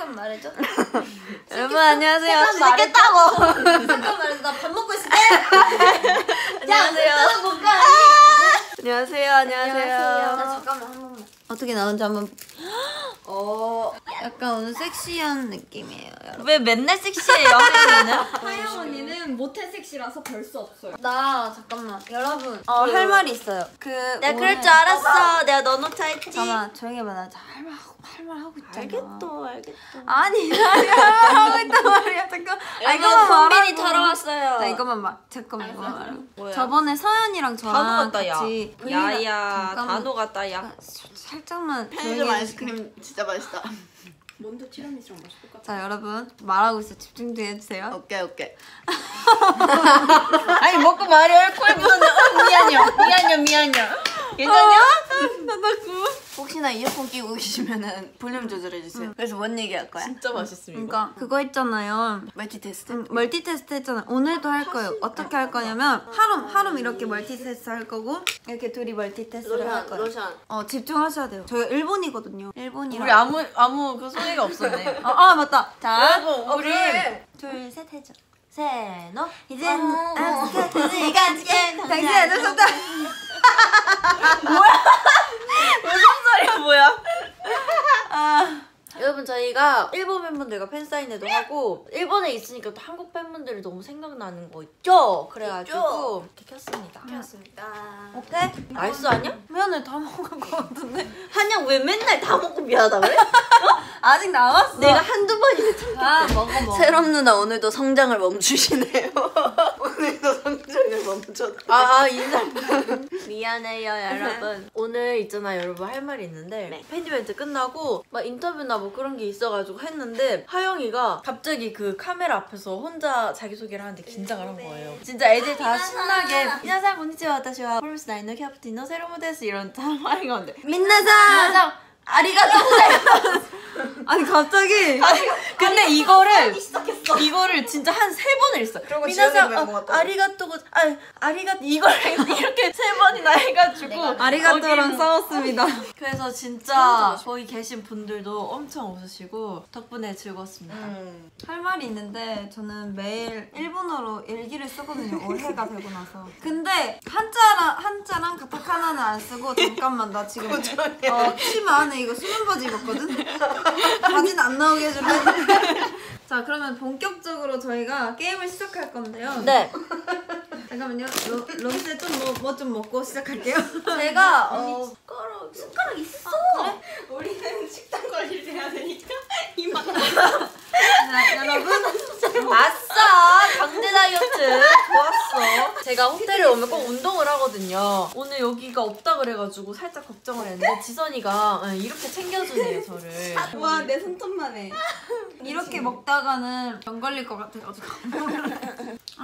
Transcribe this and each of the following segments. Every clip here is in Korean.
잠깐 말해줘. 여러분 안녕하세요. 시작했다고. 잠깐 말해줘. 나 밥 먹고 있을게. 안녕하세요. 안녕하세요. 안녕하세요. 잠깐만 한 번만. 어떻게 나오는지 한번. 약간 오늘 섹시한 느낌이에요, 여러분. 왜 맨날 섹시해요, 하영이는? 하영 언니는 모태 섹시라서 별 수 없어요. 나 잠깐만 여러분. 할 말이 있어요. 내가 그럴 줄 알았어. 내가 넣어놓자 했지. 잠깐만 조용히 해봐. 나 할 말 하고 있잖아. 알겠어. 아니 하고 있단 말이야. 잠깐. 이거 폰빈이 털어 왔어요. 나 이것만 말. 잠깐만 이거만 말하고. 뭐야? 저번에 서연이랑 단호 저랑 같다, 야. 같이 야야, 잠깐만. 단호 같다, 야. 살짝만 편의점 조용히 아이스크림 진짜 맛있다. 먼저 티라미수랑 맛이 똑같아. 자 여러분 말하고 있어. 집중 좀 해주세요. 오케이. 아니, 먹고 말이 얼굴 묻었네. 미안요. 괜찮냐? 혹시나 이어폰 끼고 계시면은 볼륨 조절해주세요. 그래서 뭔 얘기 할 거야? 진짜 맛있습니다. 그러니까 그거 있잖아요. 멀티 테스트. 멀티 테스트 했잖아요. 오늘도 할 거예요. 어떻게 할 거냐면 하름 이렇게 멀티 테스트 할 거고 이렇게 둘이 멀티 테스트를 할 거예요. 로션. 집중하셔야 돼요. 저희가 일본이거든요. 일본이라. 우리 아무 그 소리가 없었네. 맞다. 자, 여러분, 우리 둘, 셋 해줘. 세노 이젠 시간제 당신 애들 쏟다. 무슨 소리야 뭐야? 여러분 저희가 일본 팬분들과 팬사인회도 하고 일본에 있으니까 또 한국 팬분들이 너무 생각나는 거 있죠? 그래가지고 이렇게 켰습니다. 오케이? 나이스 아니야? 면을 다 먹을 것 같은데. 한양 왜 맨날 다 먹고 미안하다 그래? 아직 남았어. 내가 한두 번이나 참겠다. 먹어. 새롬 누나 오늘도 성장을 멈추시네요. 오늘도 성장을 멈췄다. 인상. 미안해요 여러분. 오늘 있잖아요 여러분 할 말이 있는데 팬 이벤트 끝나고 막 인터뷰나 뭐 그런 게 있어가지고 했는데 하영이가 갑자기 그 카메라 앞에서 혼자 자기소개를 하는데 긴장을 한 거예요. 진짜 애들 다 신나게 미나상 konnichiwa wata시와 프로미스 나인의 캡틴의 세로무 데스 이런 말인 건데 민나상 아리가또 아니 갑자기 근데 이거를 진짜 한 3번을 했어. 미나상 아리가또 이걸 이렇게 3번이나 해가지고 아리가또랑 싸웠습니다. 그래서 진짜 거기 계신 분들도 엄청 웃으시고 덕분에 즐거웠습니다. 할 말이 있는데 저는 매일 일본어로 일기를 쓰거든요. 올해가 되고 나서. 근데 한자랑 가타카나는 안 쓰고 잠깐만 나 지금 치마 안에 이거 수면 바지 입었거든? 바지는 안 나오게 해줄래? 자 그러면 본격적으로 저희가 게임을 시작할 건데요. 네. 잠깐만요. 롬세 뭐 좀 먹고 시작할게요. 제가 숟가락 있어. 그래? 우리는 식단 관리를 해야 되니까 이만. 자 여러분 아싸! 강제 다이어트 좋았어. 제가 호텔에 오면 꼭 운동을 하거든요. 오늘 여기가 없다 그래가지고 살짝 걱정을 했는데 지선이가 이렇게 챙겨주네요 저를. 와, 내 손톱만 해. 이렇게 먹다가는 병 걸릴 것 같아가지고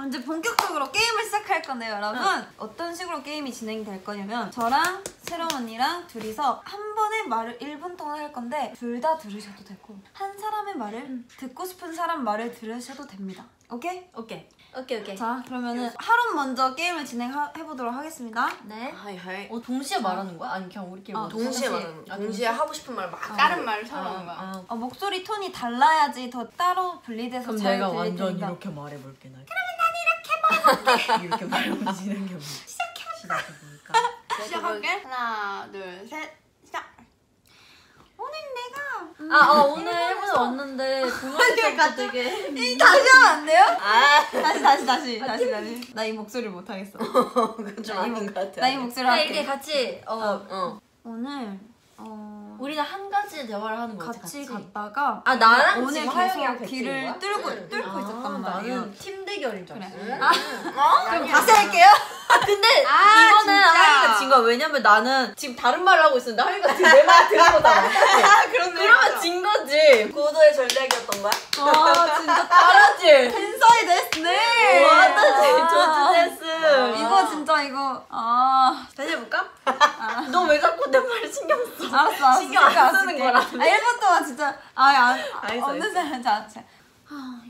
이제 본격적으로 게임을 시작할 건데요 여러분. 어떤 식으로 게임이 진행될 거냐면 저랑 새롬 언니랑 둘이서 한 번에 말을 1분 동안 할 건데 둘 다 들으셔도 되고 한 사람의 말을 듣고 싶은 사람 말을 들으셔도 됩니다. 오케이? 오케이. 자 그러면은 하루 먼저 게임을 진행해보도록 하겠습니다. 네. 하이. 동시에 말하는 거야? 아니 그냥 우리끼리 동시에 말하는 거. 동시에 하고 싶은 말 막 다른 말을 서로 하는 거야. 목소리 톤이 달라야지 더 따로 분리돼서 그럼 잘 내가 들릴 완전 테니까. 이렇게 말해볼게. 그러면 난 이렇게 말해볼게. 이렇게 말하면 진행해볼게. 시작해볼까? 시작할게. 하나, 둘, 셋, 시작. 오늘 일본에 왔는데 동영상도 되게 다시 하면 안 돼요? 다시. 나 이 목소리 못 하겠어. 그건 좀 아닌 것 같아. 나 이 목소리 이렇게 할게. 같이 오늘 우리는 한 가지 대화를 하는 거지 같이 갔다가 나랑 오늘 지금 하영이랑 계속 길을 뚫고 있었단 말이에요. 나는 팀 대결인 줄 알았어. 그럼 다시 할게요. 근데 이거는 하영이가 진 거야. 왜냐면 나는 지금 다른 말을 하고 있었는데 하영이가 지금 내 말 들은 거잖아. 그러면 진 거지. 고도의 전략이었던 거야? 진짜 잘하지? 텐서이 데스네. 와타시 조즈데스. 이거 진짜 이거 다시 해볼까? 너 왜 자꾸 내 말 신경 써? 알았어. 신경 안 쓰는 거라. 1분 동안 진짜 알겠어. 없는 사람 자.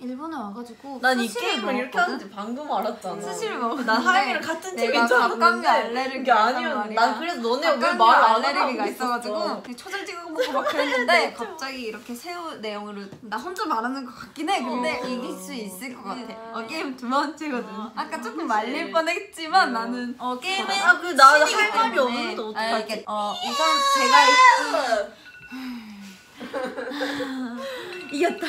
일본에 와가지고 난 이 스시를 게임을 이렇게 먹었거든? 하는지 방금 알았잖아. 스시를 먹었는데 난 하영이랑 같은 내가 팀인 줄 갑각류 알았는데 알레르기가 이게 아니었는데 있단 난 그래서 너네 왜 갑각류 말을 안 하고 알레르기가 있었어. 있어가지고 초장 찍어 먹고 막 그랬는데 갑자기 이렇게 새우 내용으로 나 혼자 말하는 것 같긴 해. 근데 이길 수 있을 것 같아. 게임 두 번째거든. 아까 조금 말릴 뻔했지만 나는 게임에 나도 신이기 할 말이 때문에. 없는데 어떡하지? 이렇게, 우선 제가 이겼다.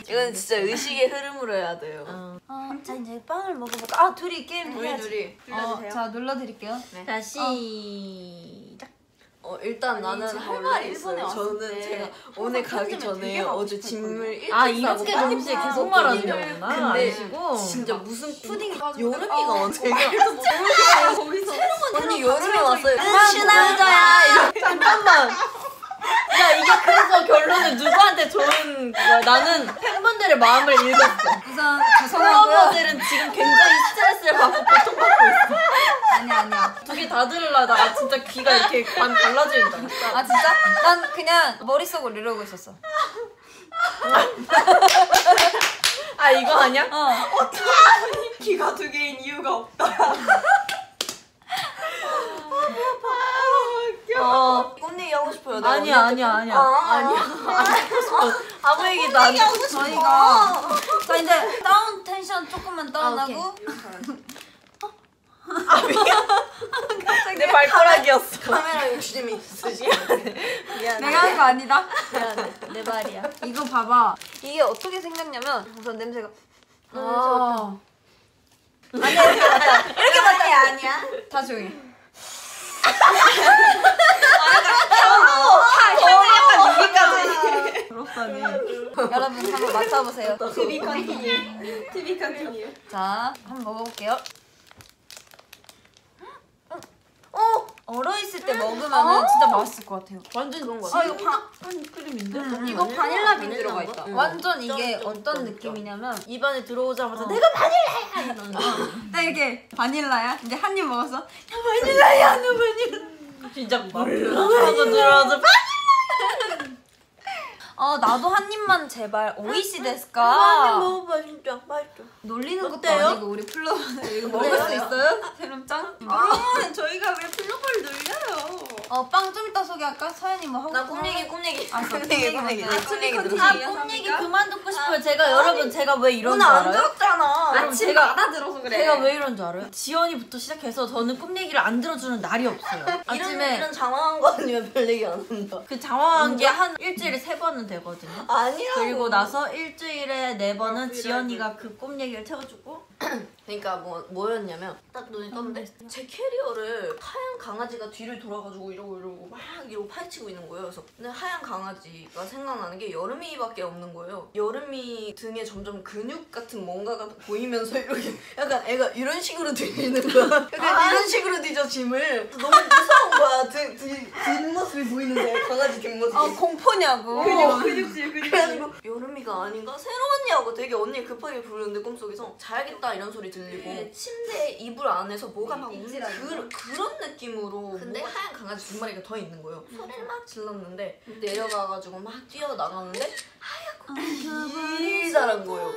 이건 진짜 의식의 흐름으로 해야 돼요. 자 이제 빵을 먹어볼까? 둘이 게임 우리 해야지. 둘이. 자 눌러드릴게요. 자 시작. 일단 나는 제가 할 원래 말이 일본에 있어요. 왔을 저는 때 제가 오늘 가기 편집을 전에 되게 하고 어제 싶었거든요. 짐을 일찍 이렇게 싸고 동시에 빨리 계속 먹었거든요. 말하는구나. 근데 아시고 진짜 무슨 푸딩 여름이가 어, 언제 거기서 언니 여름에 왔어요. 신앙자야. 잠깐만. 야 이게 그래서 결론은 누구한테 좋은 거야? 나는 팬분들의 마음을 읽었어. 우선 죄송하고요. 팬분들은 지금 굉장히 스트레스를 받고 고통받고 있어. 아니야. 두 개 다 들으려다가 진짜 귀가 이렇게 반 갈라지는 줄 알았어. 아 진짜? 난 그냥 머릿속으로 이러고 있었어. 아 이거 아니야? 귀가 두 개인 이유가 없다. 꽃내기 하고 싶어요. 아니야. 아무 얘기도 안 해. 저희가 자 이제 다운 텐션 조금만 다운하고 내 발가락이었어. 카메라 욕심이 있으시. 미안해. 내가 한 거 아니다. 미안해. 내 말이야. 이거 봐봐. 이게 어떻게 생겼냐면 우선 냄새가 아, 이렇게 맞다. 아니야. 다 조용히. 부럽다니. 여러분 한번 맡아보세요. 투비 컨티뉴. 투비 컨티뉴. 자 한번 먹어볼게요. 얼어 있을 때 먹으면 진짜 맛있을 것 같아요. 완전 그런 거 이거 크림인데? 이거 바닐라 빈 바닐라인가? 들어가 있다. 응. 완전 이게 좀 어떤 있다. 느낌이냐면 느낌이냐면 입안에 들어오자마자 내가 바닐라야 이러는 거. 딱 이렇게 바닐라야. 이제 한 입 먹었어. 진짜 몰라서 들어와서 나도 한 입만 제발. 오이시 데스까? 한입 먹어봐 진짜 맛있어. 놀리는 것도 어때요? 아니고 우리 플로버는 이거 먹을 수 있어요? 세름짱? 여러분 저희가 왜 플로버를 놀려요? 빵 좀 이따 소개할까? 서연이 뭐 하고 나 싶은 꿈얘기 거? 꿈얘기. 아, 꿈얘기 꿈얘기. 먼저. 꿈얘기 아, 들으세요. 아, 꿈 얘기 그만 듣고 싶어요. 제가 여러분 제가 왜 이런 줄 오늘 안 알아요? 들었잖아. 여러분 제가 알아들어서 그래. 제가 왜 이런 줄 알아요? 지연이부터 시작해서 저는 꿈 얘기를 안 들어주는 날이 없어요. 아침에 이런 장황한 거 아니면 별 얘기 안 한다. 그 장황한 게 한 일주일에 3번은 되거든요. 아니라고. 그리고 나서 일주일에 4번은 지연이가 그 꿈 얘기를 채워주고 그러니까 뭐였냐면 딱 눈이 떴는데 제 캐리어를 하얀 강아지가 뒤를 돌아가지고 이러고 막 이러고 파헤치고 있는 거예요. 그래서 근데 하얀 강아지가 생각나는 게 여름이밖에 없는 거예요. 여름이 등에 점점 근육 같은 뭔가가 보이면서 이렇게 약간 애가 이런 식으로 뒤지는 거야. 약간 이런 식으로 뒤져 짐을. 너무 무서운 거야. 뒷모습이 보이는데 강아지 뒷모습이. 공포냐고. 근육질. 그래가지고 여름이가 아닌가? 새로 왔냐고 되게 언니 급하게 부르는데 꿈속에서 자야겠다 이런 소리 들리고 침대 이불 안에서 뭐가 막 우는 그런 느낌으로 근데 하얀 강아지 두 마리가 더 있는 거예요. 소리를 막 질렀는데 내려가가지고 막 뛰어나가는데 하얗고 기다란 거예요.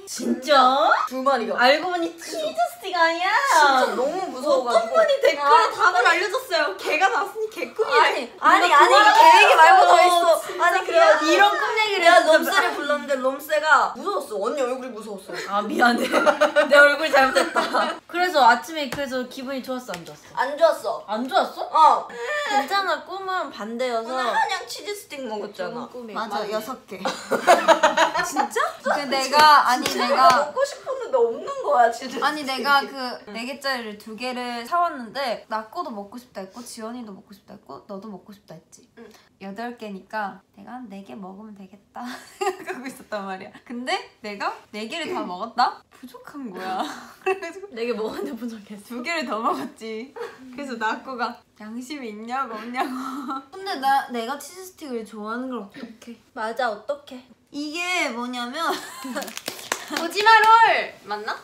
진짜? 두 마리가. 알고 보니 치즈 스틱 아니야? 진짜 너무 무서워가지고. 어떤 분이 댓글에 답을 알려줬어요. 개가 나왔으니 개꿈이래. 아니 계획이 말고 더 있어. 아니 그래 이런 꿈 얘기를 내가 했는데 럼스를 불렀는데 럼스가 무서웠어. 언니 얼굴이 무서웠어. 아 미안해. 내 얼굴 잘못했다. 그래서 아침에 그래서 기분이 좋았어 안 좋았어? 안 좋았어. 안 좋았어? 어. 괜찮아. 꿈은 반대여서. 오늘 한양 치즈 스틱 먹었잖아. 꿈이 맞아, 6개. 진짜? 내가 먹고 싶었는데 없는 거야 치즈. 아니 내가 그 4개짜리를 2개를 사왔는데 나 거도 먹고 싶다 했고 지연이도 먹고 싶다 했고 너도 먹고 싶다 했지. 응. 8개니까 내가 한 4개 먹으면 되겠다 생각하고 있었단 말이야. 근데 내가 4개를 다 먹었다? 부족한 거야. 그래가지고 4개 먹었는데 부족했어. 2개를 더 먹었지. 그래서 나 거가 양심이 있냐고 없냐고. 근데 내가 치즈 스틱을 좋아하는 걸 어떡해. 맞아 어떡해. 이게 뭐냐면 오지마롤 맞나?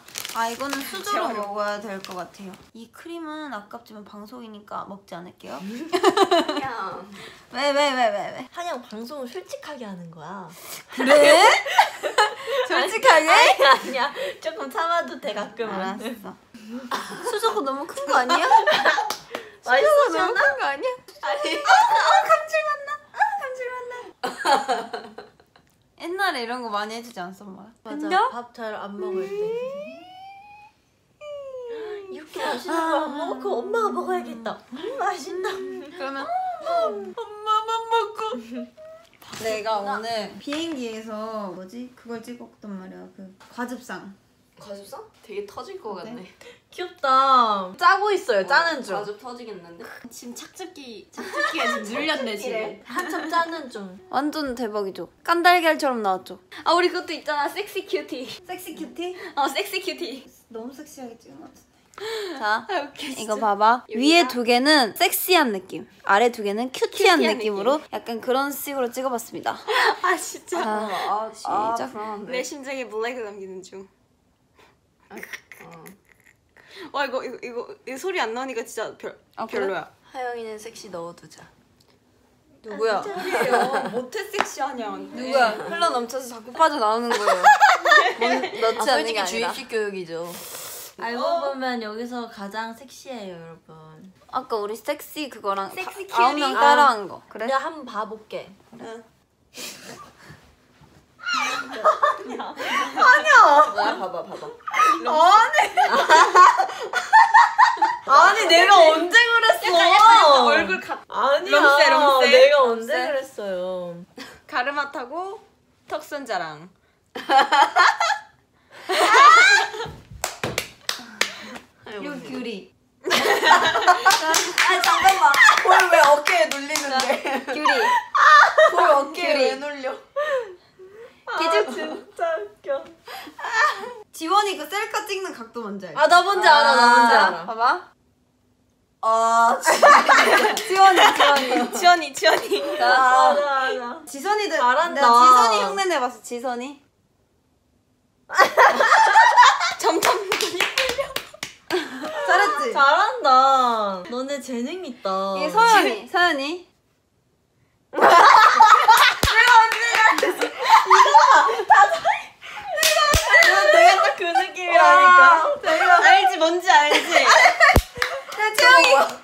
이거는 수저로 먹어야 될 것 같아요. 이 크림은 아깝지만 방송이니까 먹지 않을게요. 그냥 왜? 한양 방송을 솔직하게 하는 거야. 그래? 솔직하게? 아니야. 조금 참아도 돼 가끔은. 알았어. 수저가 너무 큰 거 아니야? 맛있어 너무 큰 거 아니야? 아니. 감질 맛나. 옛날에 이런 거 많이 해주지 않았어, 엄마? 맞아. 밥 잘 안 먹을 때. 이렇게 맛있는 걸 안 먹고 엄마가 먹어야겠다. 맛있다. 그러면 엄마만 먹고. 내가 오늘 비행기에서 그걸 찍었단 말이야. 그 과즙상. 과즙상? 되게 터질 것 어때? 같네. 귀엽다. 짜고 있어요. 짜는 중. 과즙 터지겠는데? 지금 착즙기가 지금 눌렸네 지금. 한참 짜는 중. 완전 대박이죠. 깐달걀처럼 나왔죠. 아 우리 그것도 있잖아. 섹시 큐티. 섹시 큐티? 섹시 큐티. 너무 섹시하게 찍은 것 같은데. 자, 웃겨, 이거 봐봐. 위에 두 개는 섹시한 느낌, 아래 두 개는 큐티한 느낌으로 약간 그런 식으로 찍어봤습니다. 아 진짜. 자, 시작. 불안한데. 내 심장에 블랙을 남기는 중. 어. 와 이거 소리 안 나오니까 진짜 그래? 별로야. 하영이는 섹시 넣어두자. 누구야? 못해 섹시하냐. 누구야? 흘러 넘쳐서 자꾸 빠져나오는 거예요. 넣지 않는 게 솔직히 아니라. 주입식 교육이죠. 알고 보면 여기서 가장 섹시해요, 여러분. 아까 우리 섹시 그거랑 섹시 9명 따라한 거. 그래? 내가 한번 봐볼게. 뭐야? 봐봐. 아니 내가 언제 그랬어? 얼굴 가. 아니야. 럼세. 내가 언제 그랬어요? 가르마 타고 턱선 자랑. 그리고 귤이. 아 잠깐만. 볼 왜 어깨에 눌리는데? 귤이. 볼 어깨에 귤이. 왜 눌려? 진짜 웃겨. 지원이 그 셀카 찍는 각도 뭔지 알지? 아 나 뭔지 알아. 나 뭔지 자, 알아. 봐봐. 아 지원이. 맞아. 지선이도 잘한다. 내가 지선이 흉내 내봤어. 지선이. 점점 잘했지? 잘한다. 너네 재능 있다. 이게 서연이. 내가 딱 그 느낌이라니까. 알지 뭔지 알지.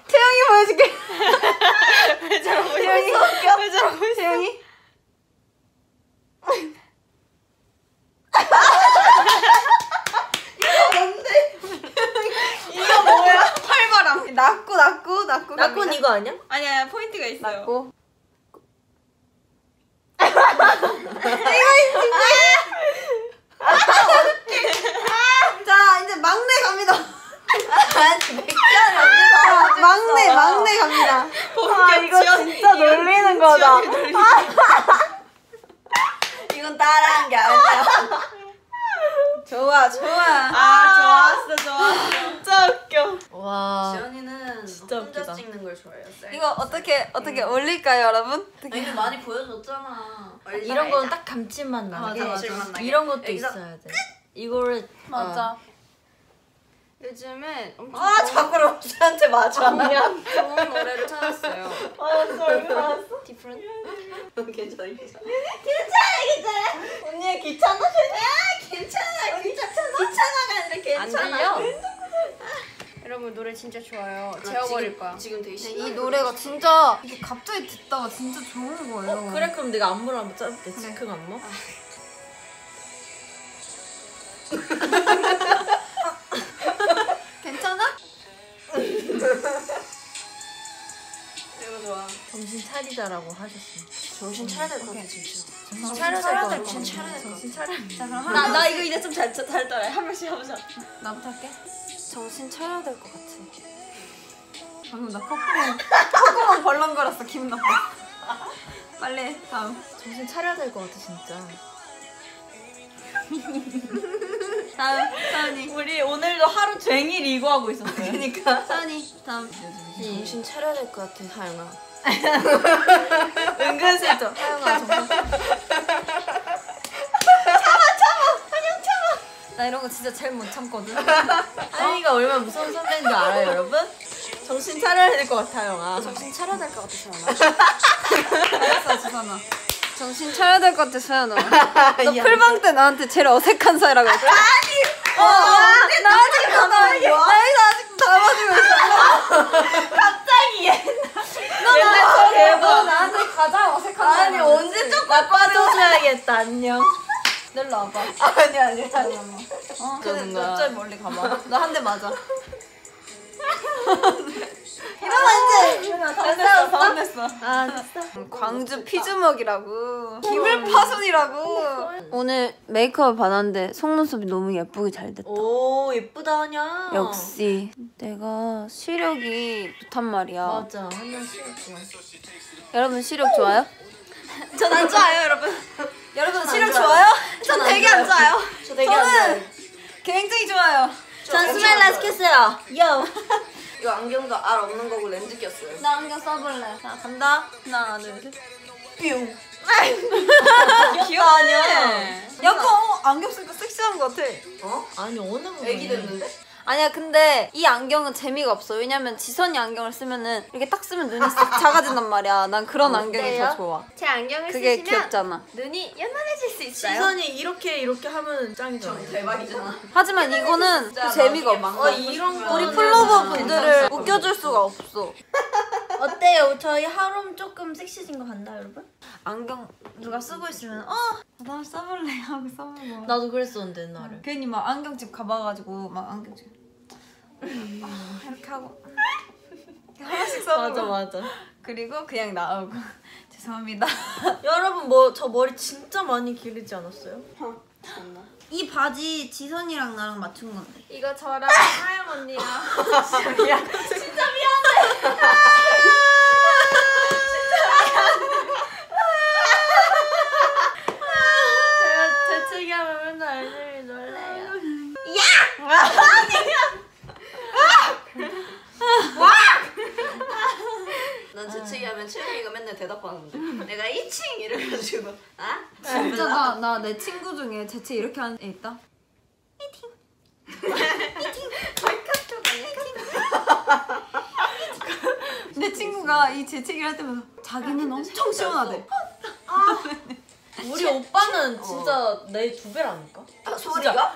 태영이 보여줄게. 왜 저러고 있어? 왜 저러고 있어? 태영이. 이거 뭐야? 활바람. 낙고. 낙곤 이거 아니야? 아니야 포인트가 있어요. 낙고. 자, 이제 막내 갑니다. 막내 갑니다. 아 이거 진짜 놀리는 거다. 이건 따라한 게 아니야. 좋아. 좋았어. 진짜 웃겨. 와. 지연이는 진짜 혼자 웃기다. 찍는 걸 좋아해요. 이거 어떻게 올릴까요, 여러분? 아니 근데 많이 보여줬잖아. 이런 거는 딱 감칠맛 나게. 맞아. 이런 것도 여기서- 있어야 돼. 이거를 맞아. 요즘에 엄청 아 자꾸 럼스한테 맞아. 좋은 노래를 찾았어요. 알았어, 얼굴 알았어. 디프런. 괜찮아. 언니 귀찮아? 괜찮아가 아니라 괜찮아. 안 들려? 여러분 노래 진짜 좋아요. 재워버릴 거야. 지금 되게 신나. 이 노래가 진짜 이게 갑자기 듣다가 진짜 좋은 거예요. 그래 그럼 내가 안무를 한번 짜볼게. 즉흥 안무. 괜찮아? 이거 좋아. 정신 차리자라고 하셨습니다. 정신 차려야 될 것 같아 진짜. 정신 차려야 차려야 될 될 것 것 같아. 같아. 정신 차려. 자, 그럼 나 이거 이제 좀 잘 따라해. 한 번씩 해보자. 나부터 할게. 정신 차려야 될 것 같아. 방금 나 콧구멍 벌렁거렸어. 기분 나빠. 빨리 해. 다음. 정신 차려야 될 것 같아 진짜. 다음. 서연이. 우리 오늘도 하루 종일 이거 하고 있었어요. 그러니까. 서연이. 다음. 정신 차려야 될 것 같아 하영아. 은근슬쩍. 하영아 정신. 나 이런 거 진짜 제일 못 참거든. 하영이가 얼마나 무서운 선배인 줄 알아요 여러분? 정신 차려야 될 것 같아요. 정신 차려야 될 것 같아 하영아. 알았어, 주선아. 정신 차려야 될 것 같아, 소연아. 너 풀방 때 나한테 제일 어색한 사이라고 했지? 나 아직도 담아주고 있어. 갑자기 너 나한테 가장 어색한 사이. 아니 언제 조금 빠져줘야겠다. 안녕. 일로 와봐. 아니. 근데 갑자기 멀리 가봐. 나 한 대 맞아. 다 됐어. 아 진짜. 광주 피주먹이라고. 기물 파손이라고. 오늘 메이크업 받았는데 속눈썹이 너무 예쁘게 잘 됐다. 오 예쁘다 하냐. 역시 내가 시력이 좋단 말이야. 맞아. 하냐 시력 좋아. 여러분 시력 좋아요? 전 안 좋아요, 여러분. 여러분 안 시력 좋아요. 좋아요? 전 되게 안 좋아요. 저 되게 안 좋아해. 굉장히 좋아요. 전 스마일라 시켰어요. 요. 이거 안경도 알 없는 거고 렌즈 꼈어요. 나 안경 써볼래. 자 간다. 하나 둘 셋. 뿅. 귀여워 아니야. 약간 안경 쓰니까 섹시한 것 같아. 어? 아니 어느 부분? 애기 됐는데? 아니야 근데 이 안경은 재미가 없어. 왜냐면 지선이 안경을 쓰면은 이렇게 딱 쓰면 눈이 싹 작아진단 말이야. 난 그런 안경이 어때요? 더 좋아. 제 안경을 그게 쓰시면 귀엽잖아. 눈이 연한해질 수 있어요. 시선이 이렇게 하면 짱이잖아. 대박이잖아. 하지만 이거는 진짜 또 재미가 나중에 없어. 이런 거 우리 플로버 분들을 웃겨줄 수가 없어. 어때요? 저희 하롬 조금 섹시해진 거 같나 여러분? 안경 누가 쓰고 있으면 나 써볼래 하고 써보고. 나도 그랬었는데 옛날에. 괜히 막 안경집 가봐가지고 막 안경집 이렇게 하고 하나씩 써보고. 맞아. 그리고 그냥 나오고. 죄송합니다. 여러분 저 머리 진짜 많이 기르지 않았어요? 이 바지 지선이랑 나랑 맞춘 건데. 이거 저랑 하영 언니랑 제가 재채기하면 맨날 애들이 놀래요. 난 재채기하면 채영이가 맨날 대답하는데 내가 2층 이래가지고 진짜 나 내 친구 중에 재채 이렇게 하는 애 있다. 내 친구가 이 재채기를 할 때마다 자기는 엄청 시원하대. 우리 오빠는 진짜 내 2배라니까? 소리가?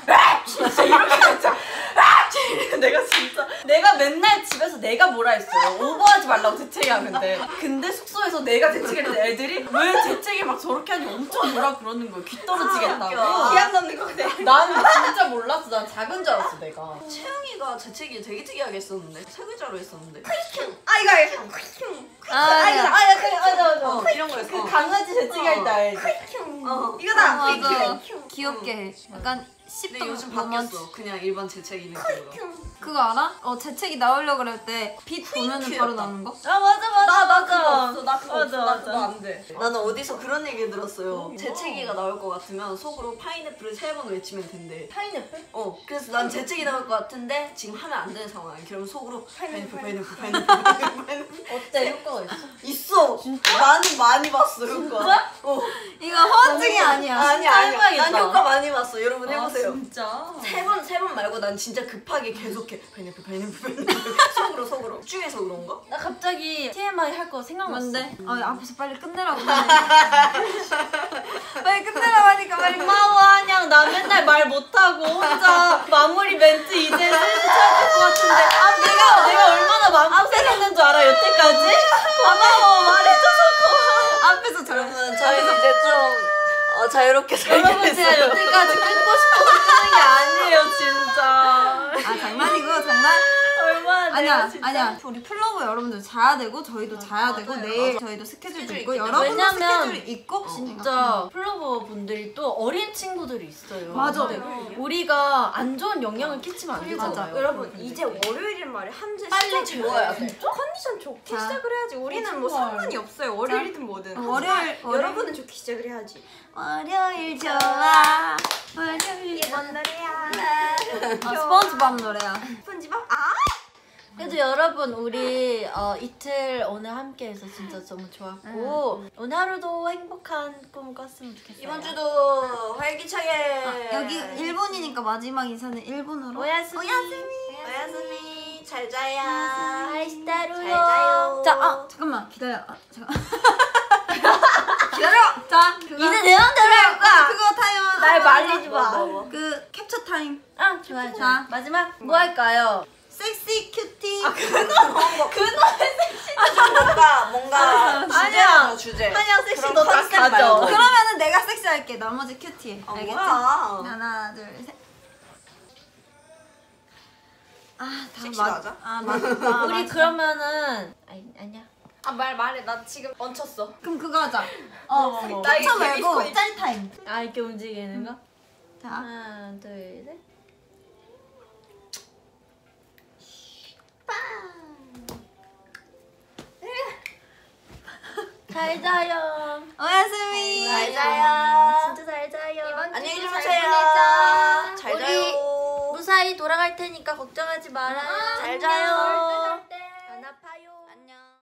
내가 맨날 집에서 내가 뭐라 했어요. 오버하지 말라고 재채기하는데. 근데 숙소에서 내가 재채기를 했는데 애들이 왜 재채기 막 저렇게 하니 엄청 뭐라 그러는 거야. 귀 떨어지겠다고. 기억 남는 거 같아. 나는 진짜 몰랐어. 난 작은 줄 알았어 내가. 채영이가 재채기 되게 특이하게 했었는데 세 글자로 했었는데 맞아. 이런 거 했어. 그 강아지 재채기 할 때 알지? 이거다. 맞아. 귀엽게 해. 약간 근데 10분 요즘 바뀌었어. 그냥 일반 재채기 느낌으로. 그거 알아? 재채기 나오려고 그럴 때 빛 보면은 바로 큐였다. 나오는 거? 아 맞아. 나 그거 없어. 나 그거 맞아, 없어. 나 맞아. 그거 안 돼. 나는 어디서 그런 얘기 들었어요. 재채기가 나올 것 같으면 속으로 파인애플을 3번 외치면 된대. 파인애플? 그래서 난 재채기 나올 것 같은데 지금 하면 안 되는 상황이야. 그러면 속으로 파인애플. 어때? 효과가 있어? 있어. 진짜? 나는 많이 봤어 효과. 이거 허언증이 아니야. 아니야. 해봐야겠다. 난 효과 많이 봤어. 여러분 해보세요. 진짜? 세 번 말고 난 진짜 급하게 계속해. 파인애플. 속으로. 중에서 그런가? 나 갑자기 TMI 할 거 생각났어. 뭔데? 앞에서 빨리 끝내라고. 빨리 끝내라고 하니까 빨리 고마워 한양. 나 맨날 말 못하고 혼자 마무리 멘트 이제 슬슬 찾을 것 같은데 내가 얼마나 마음 고생했는 줄 알아 여태까지? 고마워 말해줘서 앞에서 저런. 여러분 저희 이제 좀 자유롭게 살게 여러분 제가 됐어요. 여태까지 끊고 싶어서 끊는 게 아니에요 진짜. 장난이고 장난. 얼마나 아니야. 우리 플로버 여러분들 자야 되고 저희도 자야 되고 내일 저희도 스케줄도 스케줄 있고 있기 여러분도 왜냐면 스케줄이 있고 진짜 플로버 분들이 또 어린 친구들이 있어요. 맞아. 근데 우리가 안 좋은 영향을 끼치면 안 되잖아요. 여러분 이제 월요일인 말에 한주 빨리 재워야 돼. 컨디션 좋게 자, 시작을 해야지. 우리는 뭐 상관이 없어요. 월요일이든 뭐든. 월요일 여러분은 좋게 시작을 해야지. 월요일 좋아. 월요일 이번 노래야. 스펀지밥 노래야. 폰지밥? 그래도 여러분 우리 이틀 오늘 함께해서 진짜 너무 좋았고 오늘 하루도 행복한 꿈 꿨으면 좋겠어요. 이번 주도 활기차게. 여기 일본이니까 마지막 인사는 일본어로. 오야스미. 오야스미 잘 자요. 아이시타루요. 잘 자요. 자, 잠깐만 기다려. 잠깐. 기다려. 자, 그거 이제 내 맘대로 할 거야. 그거 타요. 날 말리지 마. 그 캡처 타임. 아, 좋아요. 자. 자, 마지막 뭐 할까요? 섹시 큐티. 뭔가 아니야. 주제. 한양 섹시 그럼 너 딱 컨셉 가져. 말고. 그러면은 내가 섹시할게. 나머지 큐티해. 알겠지? 뭐야. 하나, 둘, 셋. 아, 다 섹시하자? 아, 맞다. 우리 그러면은 아니야. 아 말해. 나 지금 얹혔어. 그럼 그거 하자. 뭐. 캡처 말고 짤 타임. 아, 이렇게 움직이는 거? 자, 하나, 둘, 셋. 잘 자요. 오야스미. 잘 자요. 진짜 잘 자요. 안녕히 주말 주무세요. 잘 잘 우리 자요. 무사히 돌아갈 테니까 걱정하지 말아요. 잘 자요.